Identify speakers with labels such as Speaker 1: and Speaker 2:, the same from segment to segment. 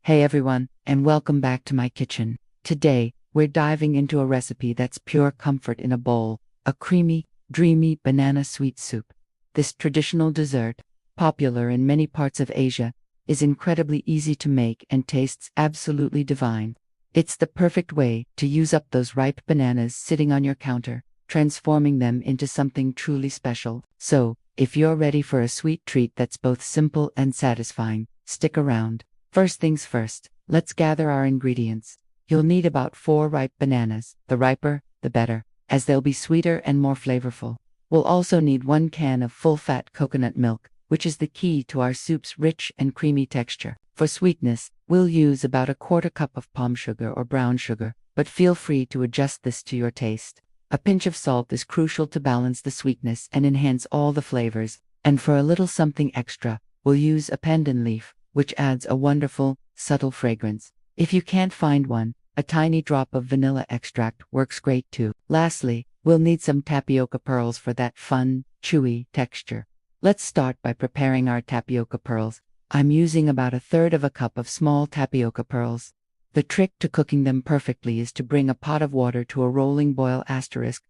Speaker 1: Hey everyone, and welcome back to my kitchen. Today, we're diving into a recipe that's pure comfort in a bowl, a creamy, dreamy banana sweet soup. This traditional dessert, popular in many parts of Asia, is incredibly easy to make and tastes absolutely divine. It's the perfect way to use up those ripe bananas sitting on your counter, transforming them into something truly special. So, if you're ready for a sweet treat that's both simple and satisfying, stick around. First things first, let's gather our ingredients. You'll need about 4 ripe bananas, the riper, the better, as they'll be sweeter and more flavorful. We'll also need 1 can of full-fat coconut milk, which is the key to our soup's rich and creamy texture. For sweetness, we'll use about 1/4 cup of palm sugar or brown sugar, but feel free to adjust this to your taste. A pinch of salt is crucial to balance the sweetness and enhance all the flavors, and for a little something extra, we'll use a pandan leaf, which adds a wonderful, subtle fragrance. If you can't find one, a tiny drop of vanilla extract works great too. Lastly, we'll need some tapioca pearls for that fun, chewy texture. Let's start by preparing our tapioca pearls. I'm using about 1/3 cup of small tapioca pearls. The trick to cooking them perfectly is to bring a pot of water to a rolling boil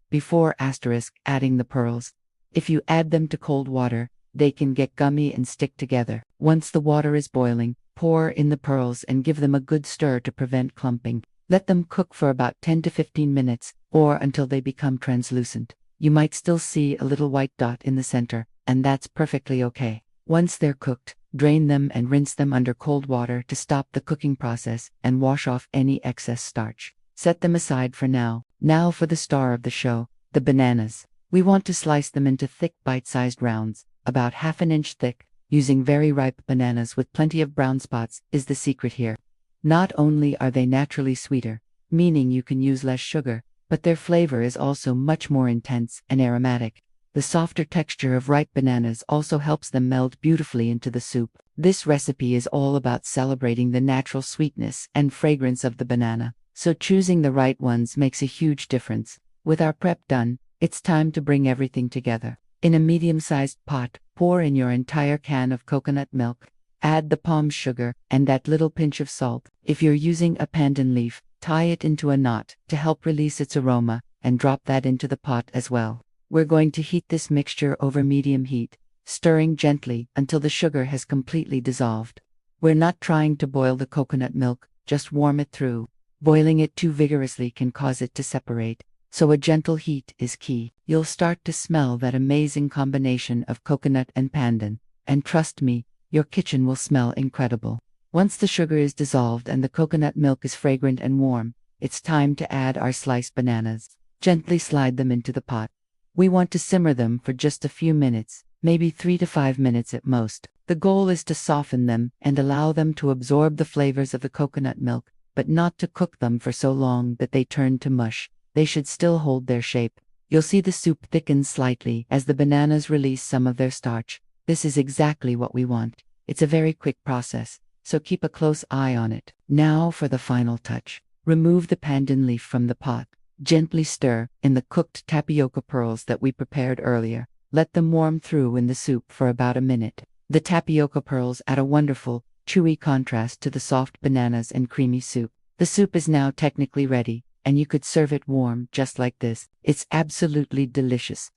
Speaker 1: before adding the pearls. If you add them to cold water, they can get gummy and stick together. Once the water is boiling, pour in the pearls and give them a good stir to prevent clumping. Let them cook for about 10 to 15 minutes, or until they become translucent. You might still see a little white dot in the center, and that's perfectly okay. Once they're cooked, drain them and rinse them under cold water to stop the cooking process and wash off any excess starch. Set them aside for now. Now for the star of the show, the bananas. We want to slice them into thick bite-sized rounds, about 1/2 inch thick. Using very ripe bananas with plenty of brown spots is the secret here. Not only are they naturally sweeter, meaning you can use less sugar, but their flavor is also much more intense and aromatic. The softer texture of ripe bananas also helps them meld beautifully into the soup. This recipe is all about celebrating the natural sweetness and fragrance of the banana, so choosing the right ones makes a huge difference. With our prep done, it's time to bring everything together. In a medium-sized pot, pour in your entire can of coconut milk. Add the palm sugar and that little pinch of salt. If you're using a pandan leaf, tie it into a knot to help release its aroma, and drop that into the pot as well. We're going to heat this mixture over medium heat, stirring gently until the sugar has completely dissolved. We're not trying to boil the coconut milk, just warm it through. Boiling it too vigorously can cause it to separate, so a gentle heat is key. You'll start to smell that amazing combination of coconut and pandan, and trust me, your kitchen will smell incredible. Once the sugar is dissolved and the coconut milk is fragrant and warm, it's time to add our sliced bananas. Gently slide them into the pot. We want to simmer them for just a few minutes, maybe 3 to 5 minutes at most. The goal is to soften them and allow them to absorb the flavors of the coconut milk, but not to cook them for so long that they turn to mush. They should still hold their shape. You'll see the soup thicken slightly as the bananas release some of their starch. This is exactly what we want. It's a very quick process, so keep a close eye on it. Now for the final touch. Remove the pandan leaf from the pot. Gently stir in the cooked tapioca pearls that we prepared earlier. Let them warm through in the soup for about a minute. The tapioca pearls add a wonderful, chewy contrast to the soft bananas and creamy soup. The soup is now technically ready, and you could serve it warm just like this. It's absolutely delicious.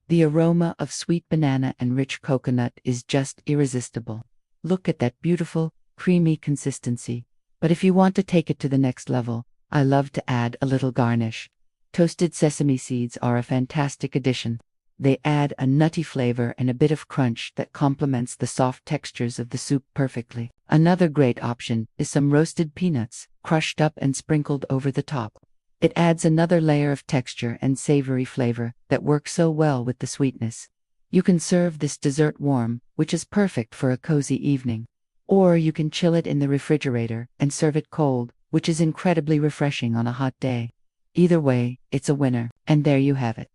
Speaker 1: The aroma of sweet banana and rich coconut is just irresistible. Look at that beautiful, creamy consistency. But if you want to take it to the next level, I love to add a little garnish. Toasted sesame seeds are a fantastic addition. They add a nutty flavor and a bit of crunch that complements the soft textures of the soup perfectly. Another great option is some roasted peanuts, crushed up and sprinkled over the top. It adds another layer of texture and savory flavor that works so well with the sweetness. You can serve this dessert warm, which is perfect for a cozy evening. Or you can chill it in the refrigerator and serve it cold, which is incredibly refreshing on a hot day. Either way, it's a winner. And there you have it.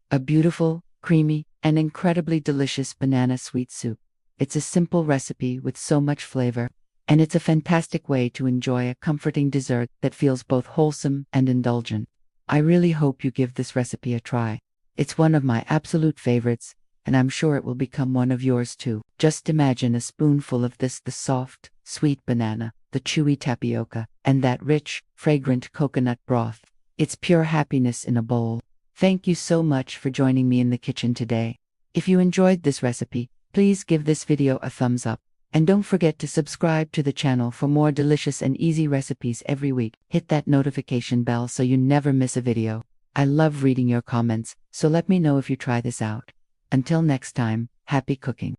Speaker 1: A beautiful, creamy, and incredibly delicious banana sweet soup. It's a simple recipe with so much flavor, and it's a fantastic way to enjoy a comforting dessert that feels both wholesome and indulgent. I really hope you give this recipe a try. It's one of my absolute favorites, and I'm sure it will become one of yours too. Just imagine a spoonful of this, the soft, sweet banana, the chewy tapioca, and that rich, fragrant coconut broth. It's pure happiness in a bowl. Thank you so much for joining me in the kitchen today. If you enjoyed this recipe, please give this video a thumbs up. And don't forget to subscribe to the channel for more delicious and easy recipes every week. Hit that notification bell so you never miss a video. I love reading your comments, so let me know if you try this out. Until next time, happy cooking.